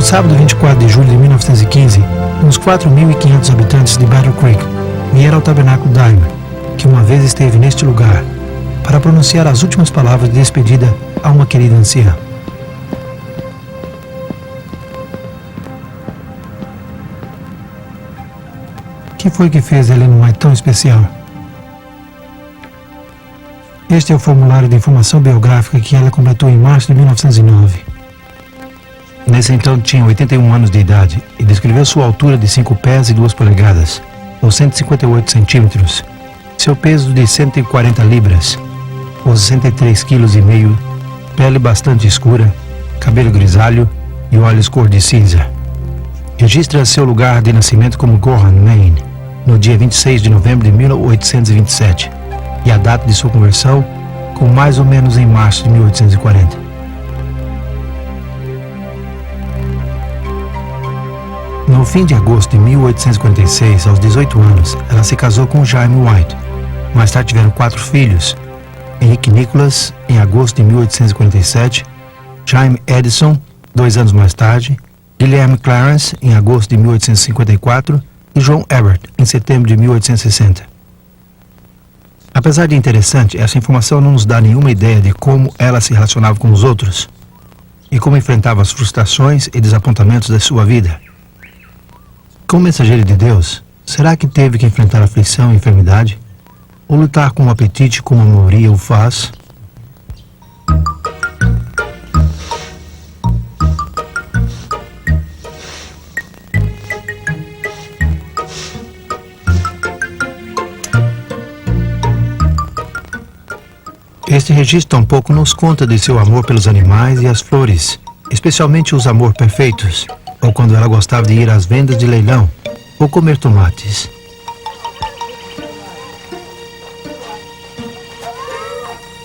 sábado 24 de julho de 1915, uns 4.500 habitantes de Battle Creek vieram ao tabernáculo Dime, que uma vez esteve neste lugar, para pronunciar as últimas palavras de despedida a uma querida anciã. O que foi que fez Ellen White tão especial? Este é o formulário de informação biográfica que ela completou em março de 1909. Nesse então tinha 81 anos de idade e descreveu sua altura de 5 pés e 2 polegadas, ou 158 centímetros, seu peso de 140 libras, ou 63,5 kg, pele bastante escura, cabelo grisalho e olhos cor de cinza. Registra seu lugar de nascimento como Gorham, Maine, no dia 26 de novembro de 1827, e a data de sua conversão como mais ou menos em março de 1840. No fim de agosto de 1846, aos 18 anos, ela se casou com Jaime White. Mais tarde tiveram 4 filhos: Henrique Nicholas, em agosto de 1847, Jaime Edison, 2 anos mais tarde, Guilherme Clarence, em agosto de 1854, e John Everett, em setembro de 1860. Apesar de interessante, essa informação não nos dá nenhuma ideia de como ela se relacionava com os outros e como enfrentava as frustrações e desapontamentos da sua vida. Como mensageira de Deus, será que teve que enfrentar aflição e enfermidade? Ou lutar com o apetite como a maioria o faz? Este registro tampouco nos conta de seu amor pelos animais e as flores, especialmente os amor perfeitos, ou quando ela gostava de ir às vendas de leilão, ou comer tomates.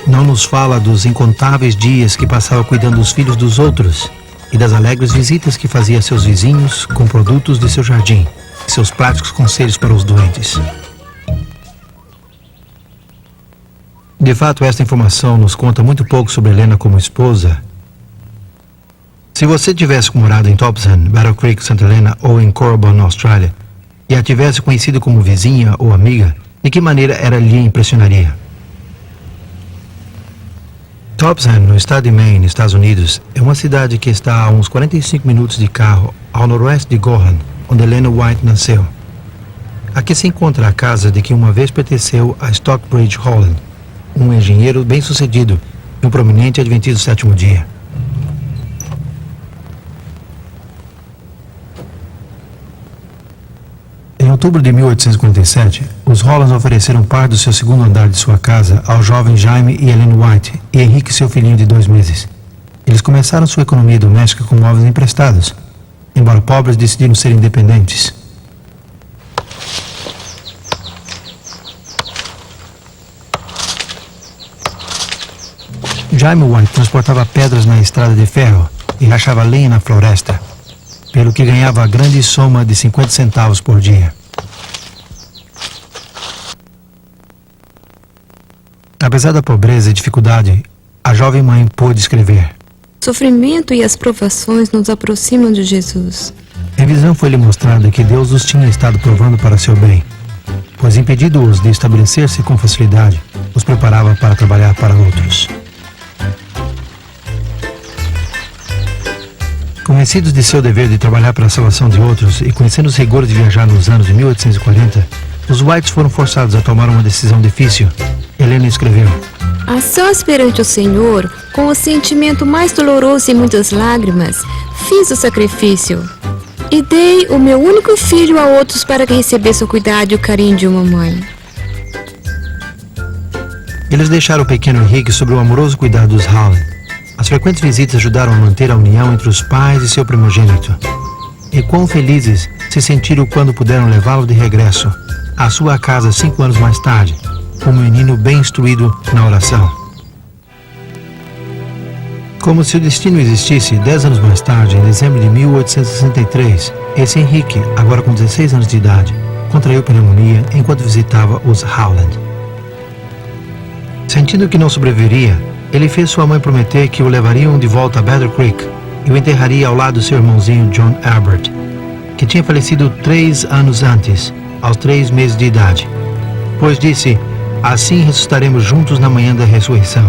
Não nos fala dos incontáveis dias que passava cuidando dos filhos dos outros e das alegres visitas que fazia a seus vizinhos com produtos de seu jardim e seus práticos conselhos para os doentes. De fato, esta informação nos conta muito pouco sobre Helena como esposa. Se você tivesse morado em Topsham, Battle Creek, Santa Helena ou em Corabon, na Austrália, e a tivesse conhecido como vizinha ou amiga, de que maneira ela lhe impressionaria? Topsham, no estado de Maine, Estados Unidos, é uma cidade que está a uns 45 minutos de carro ao noroeste de Gorham, onde Helena White nasceu. Aqui se encontra a casa de que uma vez pertenceu a Stockbridge Holland, um engenheiro bem-sucedido e um prominente adventista do sétimo dia. Em outubro de 1847, os Hollands ofereceram parte do seu segundo andar de sua casa ao jovem Jaime e Ellen White e Henrique, seu filhinho de 2 meses. Eles começaram sua economia doméstica com móveis emprestados. Embora pobres, decidiram ser independentes. Jaime White transportava pedras na estrada de ferro e rachava lenha na floresta, pelo que ganhava a grande soma de 50 centavos por dia. Apesar da pobreza e dificuldade, a jovem mãe pôde escrever: O sofrimento e as provações nos aproximam de Jesus. Em visão foi-lhe mostrado que Deus os tinha estado provando para seu bem, pois impedindo-os de estabelecer-se com facilidade, os preparava para trabalhar para outros. Convencidos de seu dever de trabalhar para a salvação de outros e conhecendo os rigores de viajar nos anos de 1840, os Whites foram forçados a tomar uma decisão difícil. Helena escreveu: A sós perante o Senhor, com o sentimento mais doloroso e muitas lágrimas, fiz o sacrifício e dei o meu único filho a outros para que recebesse o cuidado e o carinho de uma mãe. Eles deixaram o pequeno Henrique sob o amoroso cuidado dos Holland. As frequentes visitas ajudaram a manter a união entre os pais e seu primogênito. E quão felizes se sentiram quando puderam levá-lo de regresso à sua casa 5 anos mais tarde, como um menino bem instruído na oração. Como se o destino existisse, 10 anos mais tarde, em dezembro de 1863, esse Henrique, agora com 16 anos de idade, contraiu pneumonia enquanto visitava os Howland. Sentindo que não sobreviveria, ele fez sua mãe prometer que o levariam de volta a Battle Creek, e o enterraria ao lado do seu irmãozinho John Albert, que tinha falecido 3 anos antes, aos 3 meses de idade. Pois disse, assim ressuscitaremos juntos na manhã da ressurreição.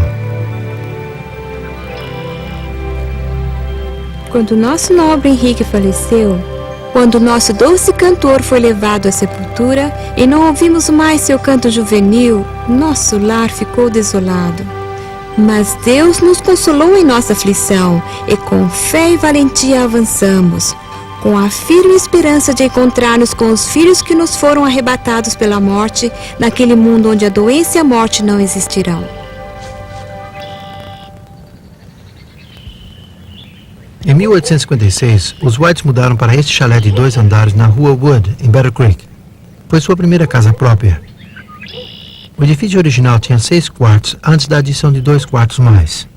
Quando nosso nobre Henrique faleceu, quando nosso doce cantor foi levado à sepultura e não ouvimos mais seu canto juvenil, nosso lar ficou desolado. Mas Deus nos consolou em nossa aflição e com fé e valentia avançamos, com a firme esperança de encontrar-nos com os filhos que nos foram arrebatados pela morte, naquele mundo onde a doença e a morte não existirão. Em 1856, os Whites mudaram para este chalé de 2 andares na rua Wood, em Battle Creek. Foi sua primeira casa própria. O edifício original tinha 6 quartos antes da adição de 2 quartos mais.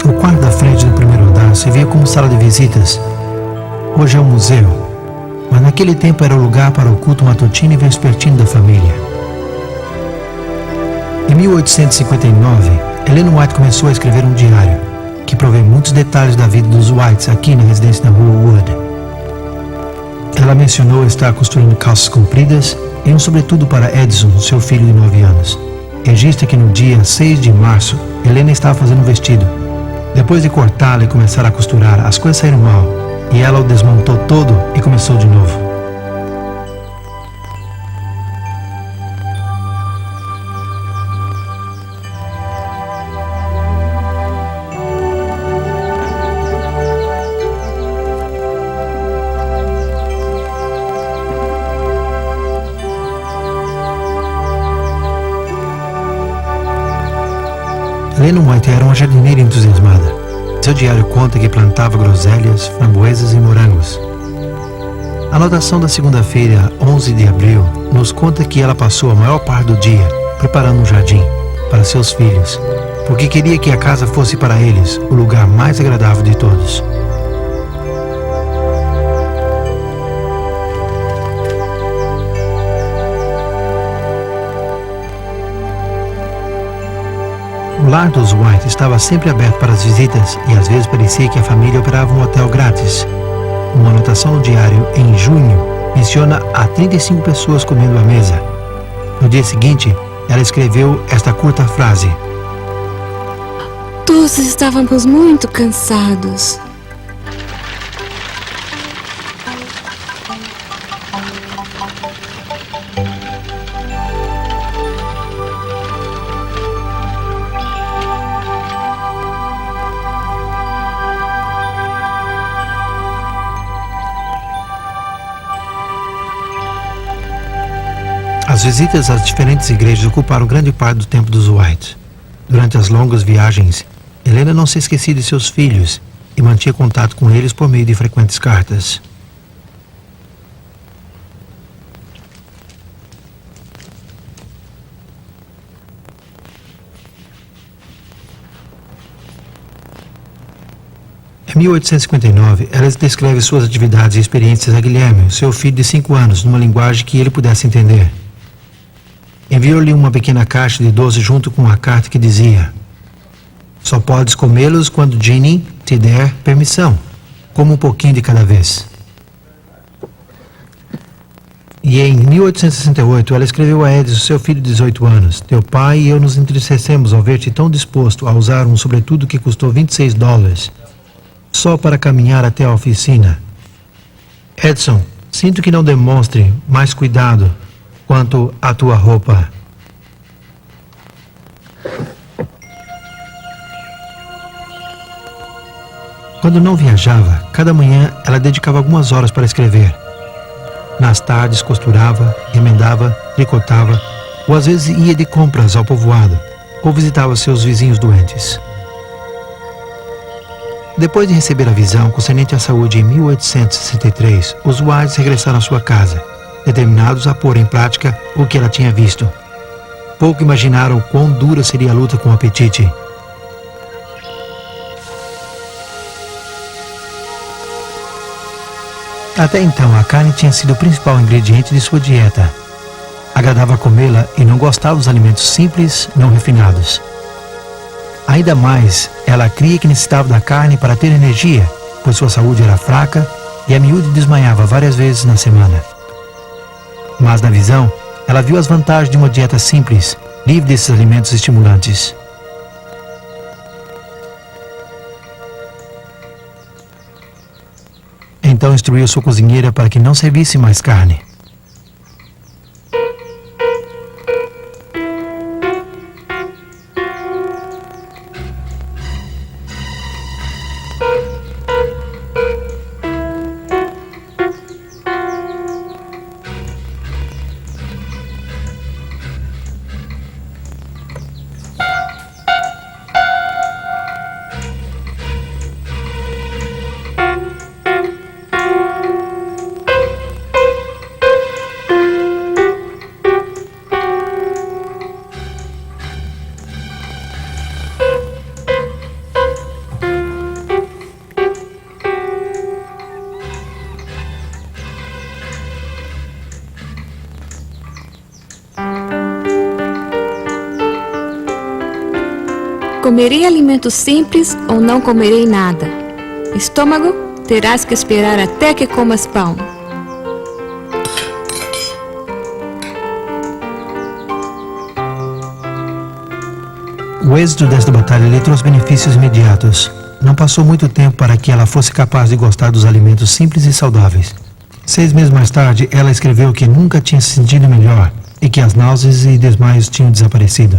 O quarto da frente do primeiro andar servia como sala de visitas. Hoje é um museu, mas naquele tempo era o lugar para o culto matutino e vespertino da família. Em 1859, Ellen White começou a escrever um diário, que provê muitos detalhes da vida dos Whites aqui na residência da rua Wood. Ela mencionou estar costurando calças compridas e um sobretudo para Edson, seu filho de 9 anos. Registra que no dia 6 de março, Helena estava fazendo um vestido. Depois de cortá-la e começar a costurar, as coisas saíram mal, e ela o desmontou todo e começou de novo. Ellen White era uma jardineira entusiasmada. Seu diário conta que plantava groselhas, framboesas e morangos. A anotação da segunda-feira, 11 de abril, nos conta que ela passou a maior parte do dia preparando um jardim para seus filhos, porque queria que a casa fosse para eles o lugar mais agradável de todos. O lar dos White estava sempre aberto para as visitas e às vezes parecia que a família operava um hotel grátis. Uma anotação no diário, em junho, menciona a 35 pessoas comendo à mesa. No dia seguinte, ela escreveu esta curta frase: Todos estávamos muito cansados. As visitas às diferentes igrejas ocuparam grande parte do tempo dos White. Durante as longas viagens, Helena não se esquecia de seus filhos e mantinha contato com eles por meio de frequentes cartas. Em 1859, ela descreve suas atividades e experiências a Guilherme, seu filho de 5 anos, numa linguagem que ele pudesse entender. Enviou-lhe uma pequena caixa de doce junto com uma carta que dizia: Só podes comê-los quando Ginny te der permissão. Coma um pouquinho de cada vez. E em 1868, ela escreveu a Edson, seu filho de 18 anos: Teu pai e eu nos entristecemos ao ver-te tão disposto a usar um sobretudo que custou $26, só para caminhar até a oficina. Edson, sinto que não demonstre mais cuidado quanto à tua roupa. Quando não viajava, cada manhã ela dedicava algumas horas para escrever. Nas tardes costurava, remendava, tricotava, ou às vezes ia de compras ao povoado, ou visitava seus vizinhos doentes. Depois de receber a visão concernente à saúde em 1863, os Whites regressaram à sua casa, determinados a pôr em prática o que ela tinha visto. Pouco imaginaram quão dura seria a luta com o apetite. Até então, a carne tinha sido o principal ingrediente de sua dieta. Agradava comê-la e não gostava dos alimentos simples, não refinados. Ainda mais, ela cria que necessitava da carne para ter energia, pois sua saúde era fraca e a miúde desmaiava várias vezes na semana. Mas na visão, ela viu as vantagens de uma dieta simples, livre desses alimentos estimulantes. Então instruiu sua cozinheira para que não servisse mais carne. Comerei alimentos simples ou não comerei nada. Estômago, terás que esperar até que comas pão. O êxito desta batalha lhe trouxe benefícios imediatos. Não passou muito tempo para que ela fosse capaz de gostar dos alimentos simples e saudáveis. 6 meses mais tarde, ela escreveu que nunca tinha se sentido melhor e que as náuseas e desmaios tinham desaparecido.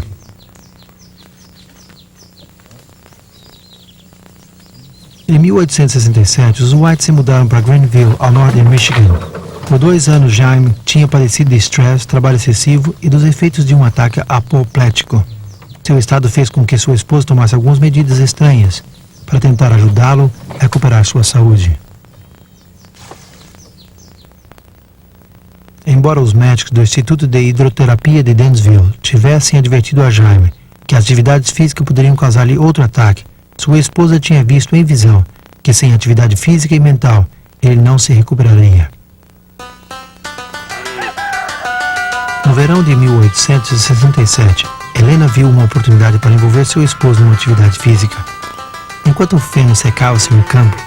Em 1867, os White se mudaram para Greenville, ao norte de Michigan. Por 2 anos, Jaime tinha padecido de estresse, trabalho excessivo e dos efeitos de um ataque apoplético. Seu estado fez com que sua esposa tomasse algumas medidas estranhas para tentar ajudá-lo a recuperar sua saúde. Embora os médicos do Instituto de Hidroterapia de Dansville tivessem advertido a Jaime que as atividades físicas poderiam causar-lhe outro ataque, sua esposa tinha visto em visão que sem atividade física e mental ele não se recuperaria. No verão de 1867, Helena viu uma oportunidade para envolver seu esposo numa atividade física. Enquanto o feno secava-se no campo,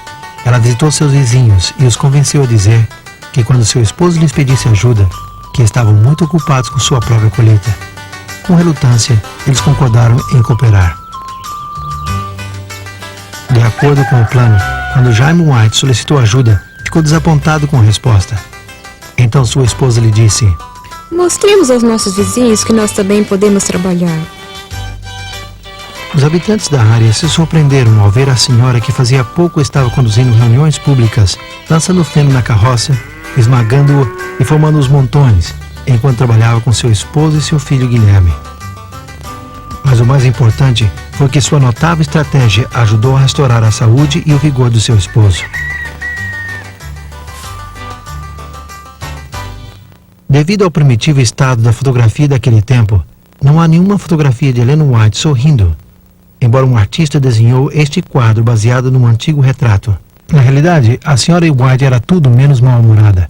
ela visitou seus vizinhos e os convenceu a dizer que quando seu esposo lhes pedisse ajuda, que estavam muito ocupados com sua própria colheita. Com relutância, eles concordaram em cooperar. De acordo com o plano, quando Jaime White solicitou ajuda, ficou desapontado com a resposta. Então sua esposa lhe disse: Mostremos aos nossos vizinhos que nós também podemos trabalhar. Os habitantes da área se surpreenderam ao ver a senhora que fazia pouco estava conduzindo reuniões públicas, lançando feno na carroça, esmagando-o e formando os montones, enquanto trabalhava com seu esposo e seu filho Guilherme. Mas o mais importante foi que sua notável estratégia ajudou a restaurar a saúde e o vigor do seu esposo. Devido ao primitivo estado da fotografia daquele tempo, não há nenhuma fotografia de Helena White sorrindo, embora um artista desenhou este quadro baseado num antigo retrato. Na realidade, a senhora White era tudo menos mal-humorada.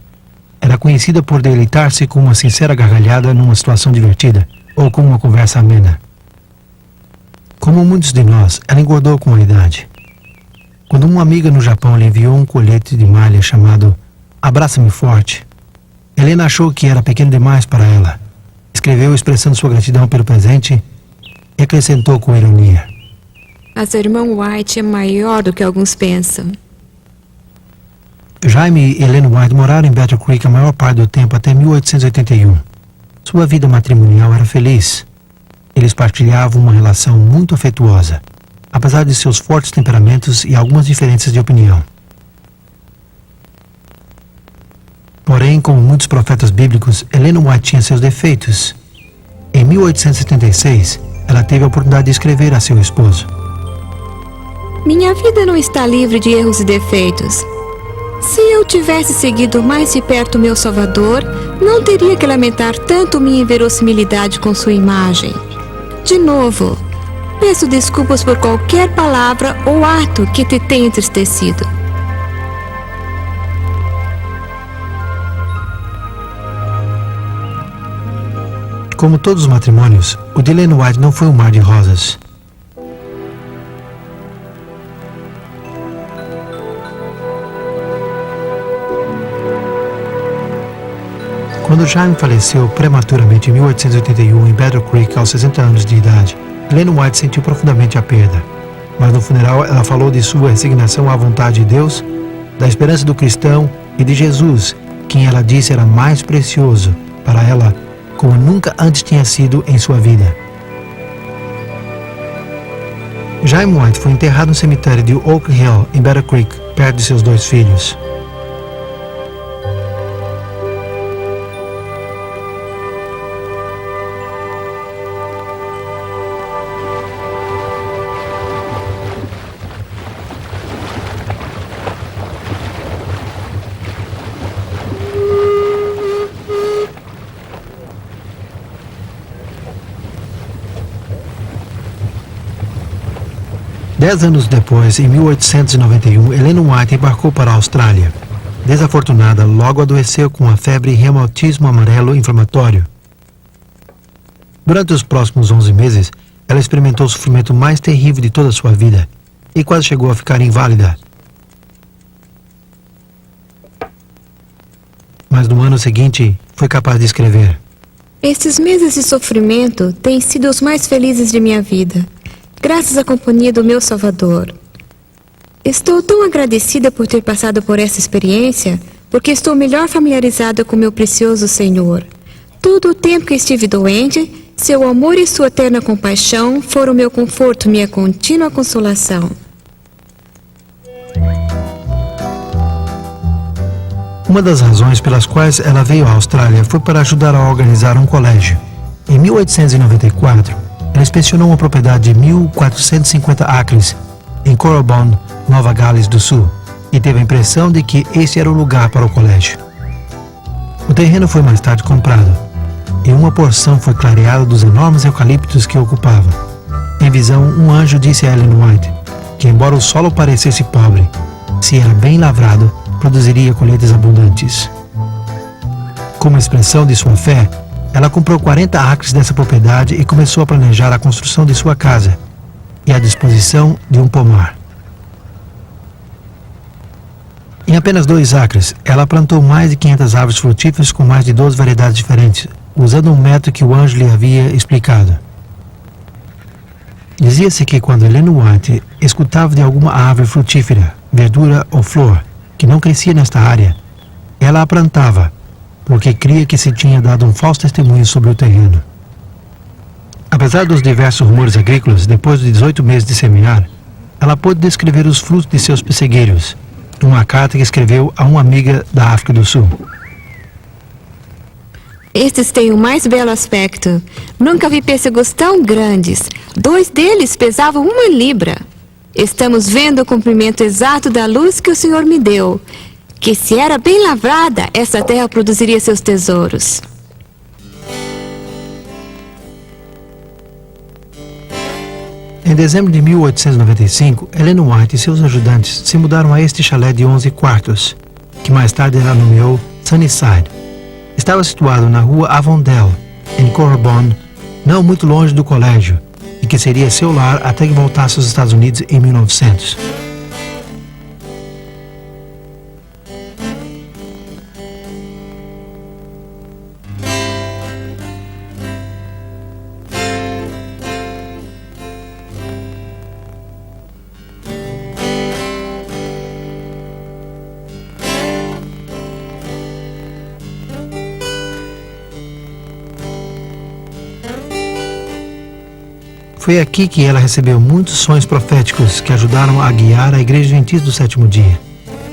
Era conhecida por deleitar-se com uma sincera gargalhada numa situação divertida, ou com uma conversa amena. Como muitos de nós, ela engordou com a idade. Quando uma amiga no Japão lhe enviou um colete de malha chamado Abraça-me Forte, Helena achou que era pequeno demais para ela. Escreveu expressando sua gratidão pelo presente e acrescentou com ironia: Mas a irmã White é maior do que alguns pensam. Jaime e Helena White moraram em Battle Creek a maior parte do tempo até 1881. Sua vida matrimonial era feliz. Eles partilhavam uma relação muito afetuosa, apesar de seus fortes temperamentos e algumas diferenças de opinião. Porém, como muitos profetas bíblicos, Helena White tinha seus defeitos. Em 1876, ela teve a oportunidade de escrever a seu esposo: Minha vida não está livre de erros e defeitos. Se eu tivesse seguido mais de perto meu Salvador, não teria que lamentar tanto minha inverossimilidade com sua imagem. De novo, peço desculpas por qualquer palavra ou ato que te tenha entristecido. Como todos os matrimônios, o de Ellen White não foi um mar de rosas. Quando Jaime faleceu prematuramente em 1881 em Battle Creek aos 60 anos de idade, Ellen White sentiu profundamente a perda. Mas no funeral ela falou de sua resignação à vontade de Deus, da esperança do cristão e de Jesus, quem ela disse era mais precioso para ela como nunca antes tinha sido em sua vida. Jaime White foi enterrado no cemitério de Oak Hill, em Battle Creek, perto de seus 2 filhos. Dez anos depois, em 1891, Ellen White embarcou para a Austrália. Desafortunada, logo adoeceu com a febre e reumatismo amarelo inflamatório. Durante os próximos 11 meses, ela experimentou o sofrimento mais terrível de toda a sua vida e quase chegou a ficar inválida. Mas no ano seguinte, foi capaz de escrever: Estes meses de sofrimento têm sido os mais felizes de minha vida, graças à companhia do meu Salvador. Estou tão agradecida por ter passado por essa experiência, porque estou melhor familiarizada com meu precioso Senhor. Todo o tempo que estive doente, seu amor e sua eterna compaixão foram meu conforto, minha contínua consolação. Uma das razões pelas quais ela veio à Austrália foi para ajudar a organizar um colégio. Em 1894, ela inspecionou uma propriedade de 1.450 acres em Corabon, Nova Gales do Sul, e teve a impressão de que esse era o lugar para o colégio. O terreno foi mais tarde comprado, e uma porção foi clareada dos enormes eucaliptos que ocupava. Em visão, um anjo disse a Ellen White que, embora o solo parecesse pobre, se era bem lavrado, produziria colheitas abundantes. Como expressão de sua fé, ela comprou 40 acres dessa propriedade e começou a planejar a construção de sua casa e a disposição de um pomar. Em apenas 2 acres, ela plantou mais de 500 árvores frutíferas com mais de 12 variedades diferentes, usando um método que o anjo lhe havia explicado. Dizia-se que quando Ellen White escutava de alguma árvore frutífera, verdura ou flor que não crescia nesta área, ela a plantava, porque cria que se tinha dado um falso testemunho sobre o terreno. Apesar dos diversos rumores agrícolas, depois de 18 meses de semear, ela pôde descrever os frutos de seus pessegueiros, numa carta que escreveu a uma amiga da África do Sul. Estes têm o mais belo aspecto. Nunca vi pêssegos tão grandes. 2 deles pesavam 1 libra. Estamos vendo o comprimento exato da luz que o Senhor me deu, que se era bem lavrada, essa terra produziria seus tesouros. Em dezembro de 1895, Ellen White e seus ajudantes se mudaram a este chalé de 11 quartos, que mais tarde ela nomeou Sunnyside. Estava situado na rua Avondale, em Corabon, não muito longe do colégio, e que seria seu lar até que voltasse aos Estados Unidos em 1900. Foi aqui que ela recebeu muitos sonhos proféticos que ajudaram a guiar a Igreja Adventista do Sétimo Dia,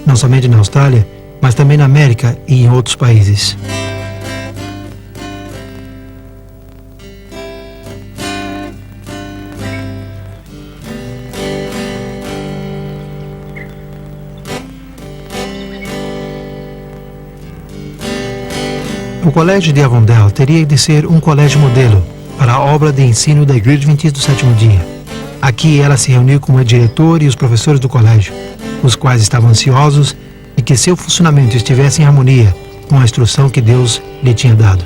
não somente na Austrália, mas também na América e em outros países. O Colégio de Avondale teria de ser um colégio modelo para a obra de ensino da Igreja Adventista do Sétimo Dia. Aqui ela se reuniu com o diretor e os professores do colégio, os quais estavam ansiosos de que seu funcionamento estivesse em harmonia com a instrução que Deus lhe tinha dado.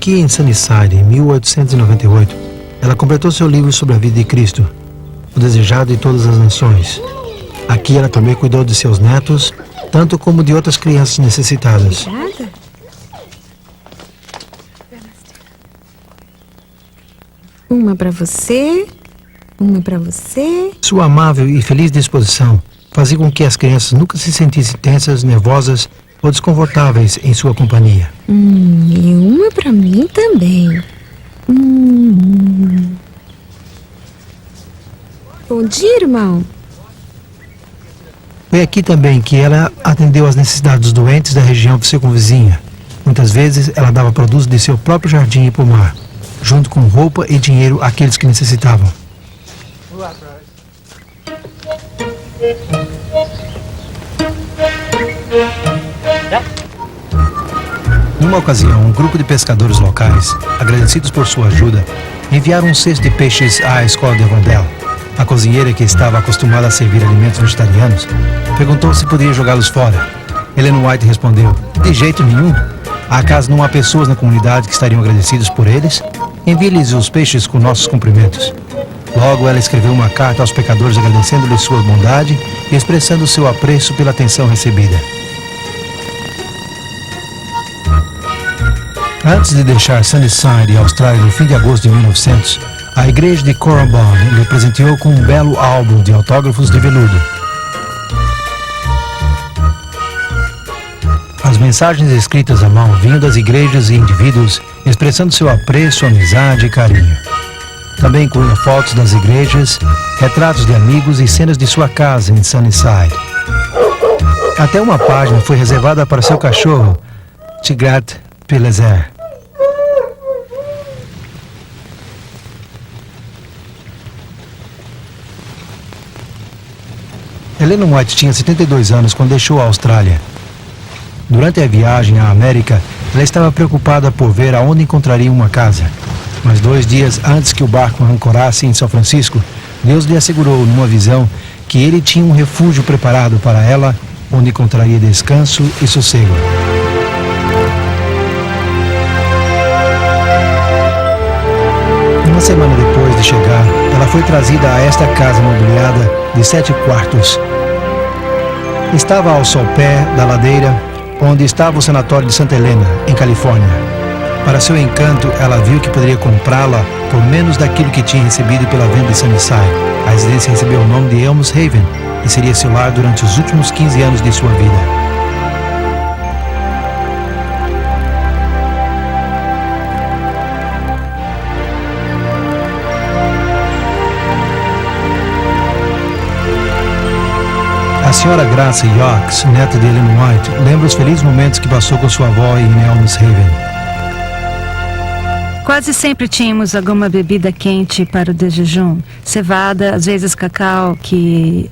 aqui em Sunnyside, em 1898, ela completou seu livro sobre a vida de Cristo, o desejado de todas as nações. Aqui ela também cuidou de seus netos, tanto como de outras crianças necessitadas. Obrigada. Uma para você, uma para você. Sua amável e feliz disposição fazia com que as crianças nunca se sentissem tensas, nervosas ou desconfortáveis em sua companhia. E uma para mim também. Bom dia, irmão. Foi aqui também que ela atendeu às necessidades dos doentes da região circunvizinha. Muitas vezes ela dava produtos de seu próprio jardim e pomar, junto com roupa e dinheiro àqueles que necessitavam. Numa ocasião, um grupo de pescadores locais, agradecidos por sua ajuda, enviaram um cesto de peixes à escola de Rondell. A cozinheira, que estava acostumada a servir alimentos vegetarianos, perguntou se poderia jogá-los fora. Ellen White respondeu: de jeito nenhum. Acaso não há pessoas na comunidade que estariam agradecidas por eles? Envie-lhes os peixes com nossos cumprimentos. Logo, ela escreveu uma carta aos pecadores agradecendo-lhes sua bondade e expressando seu apreço pela atenção recebida. Antes de deixar Sunnyside e Austrália no fim de agosto de 1900, a igreja de Corranbon lhe presenteou com um belo álbum de autógrafos de veludo. As mensagens escritas à mão vinham das igrejas e indivíduos expressando seu apreço, amizade e carinho. Também incluíam fotos das igrejas, retratos de amigos e cenas de sua casa em Sunnyside. Até uma página foi reservada para seu cachorro, Tigrat Pileser. Ellen White tinha 72 anos quando deixou a Austrália. Durante a viagem à América, ela estava preocupada por ver aonde encontraria uma casa. Mas 2 dias antes que o barco ancorasse em São Francisco, Deus lhe assegurou numa visão que ele tinha um refúgio preparado para ela, onde encontraria descanso e sossego. Uma semana depois de chegar, ela foi trazida a esta casa mobiliada de 7 quartos. Estava ao sopé da ladeira, onde estava o sanatório de Santa Helena, em Califórnia. Para seu encanto, ela viu que poderia comprá-la por menos daquilo que tinha recebido pela venda de Sunnyside. A residência recebeu o nome de Elms Haven e seria seu lar durante os últimos 15 anos de sua vida. A senhora Graça Yorks, neta de Ellen White, lembra os felizes momentos que passou com sua avó em Elms Haven. Quase sempre tínhamos alguma bebida quente para o de jejum. Cevada, às vezes cacau, que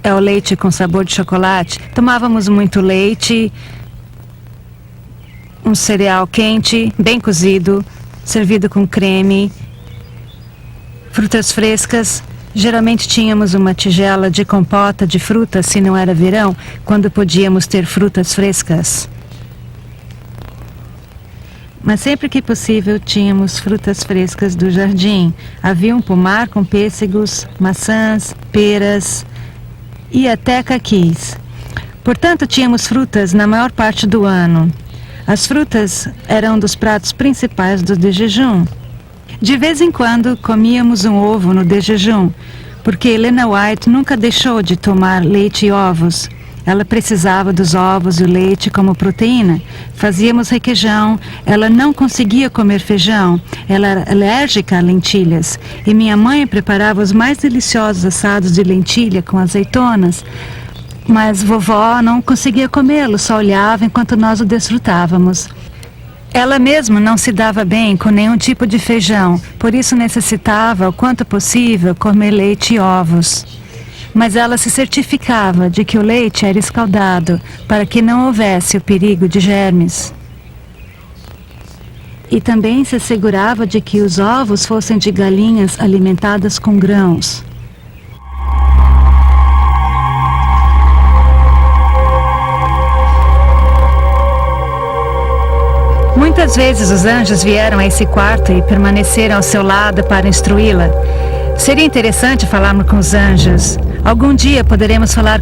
é o leite com sabor de chocolate. Tomávamos muito leite, um cereal quente, bem cozido, servido com creme, frutas frescas. Geralmente tínhamos uma tigela de compota de frutas, se não era verão, quando podíamos ter frutas frescas. Mas sempre que possível tínhamos frutas frescas do jardim. Havia um pomar com pêssegos, maçãs, peras e até caquis. Portanto, tínhamos frutas na maior parte do ano. As frutas eram um dos pratos principais do de jejum. De vez em quando comíamos um ovo no de jejum, porque Helena White nunca deixou de tomar leite e ovos. Ela precisava dos ovos e o leite como proteína. Fazíamos requeijão, ela não conseguia comer feijão, ela era alérgica a lentilhas. E minha mãe preparava os mais deliciosos assados de lentilha com azeitonas. Mas vovó não conseguia comê-lo, só olhava enquanto nós o desfrutávamos. Ela mesma não se dava bem com nenhum tipo de feijão, por isso necessitava, o quanto possível, comer leite e ovos. Mas ela se certificava de que o leite era escaldado, para que não houvesse o perigo de germes. E também se assegurava de que os ovos fossem de galinhas alimentadas com grãos. Muitas vezes os anjos vieram a esse quarto e permaneceram ao seu lado para instruí-la. Seria interessante falarmos com os anjos. Algum dia poderemos falar